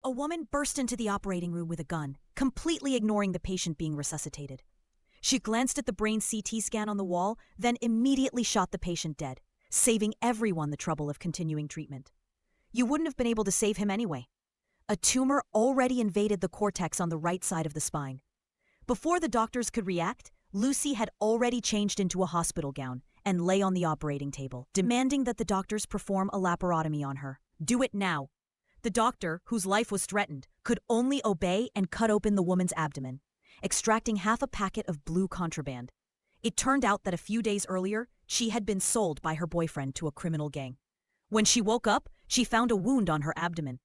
A woman burst into the operating room with a gun, completely ignoring the patient being resuscitated. She glanced at the brain CT scan on the wall, then immediately shot the patient dead, saving everyone the trouble of continuing treatment. You wouldn't have been able to save him anyway. A tumor already invaded the cortex on the right side of the spine. Before the doctors could react, Lucy had already changed into a hospital gown and lay on the operating table, demanding that the doctors perform a laparotomy on her. Do it now. The doctor, whose life was threatened, could only obey and cut open the woman's abdomen, extracting half a packet of blue contraband. It turned out that a few days earlier, she had been sold by her boyfriend to a criminal gang. When she woke up, she found a wound on her abdomen.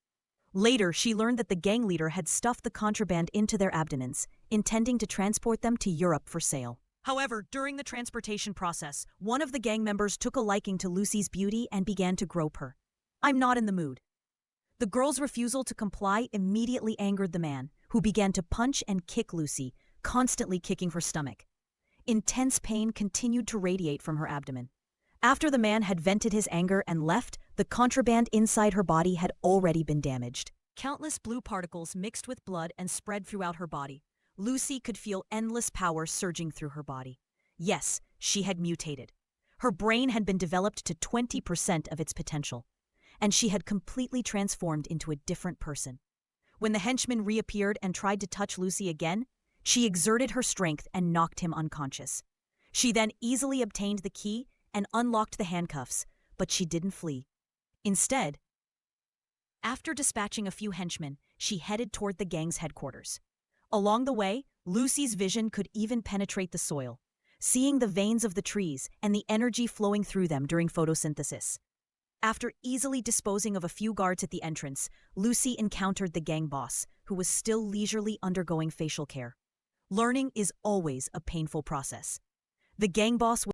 Later, she learned that the gang leader had stuffed the contraband into their abdomens, intending to transport them to Europe for sale. However, during the transportation process, one of the gang members took a liking to Lucy's beauty and began to grope her. "I'm not in the mood." The girl's refusal to comply immediately angered the man, who began to punch and kick Lucy, constantly kicking her stomach. Intense pain continued to radiate from her abdomen. After the man had vented his anger and left, the contraband inside her body had already been damaged. Countless blue particles mixed with blood and spread throughout her body. Lucy could feel endless power surging through her body. Yes, she had mutated. Her brain had been developed to 20% of its potential, and she had completely transformed into a different person. When the henchman reappeared and tried to touch Lucy again, she exerted her strength and knocked him unconscious. She then easily obtained the key and unlocked the handcuffs, but she didn't flee. Instead, after dispatching a few henchmen, she headed toward the gang's headquarters. Along the way, Lucy's vision could even penetrate the soil, seeing the veins of the trees and the energy flowing through them during photosynthesis. After easily disposing of a few guards at the entrance, Lucy encountered the gang boss, who was still leisurely undergoing facial care. Learning is always a painful process. The gang boss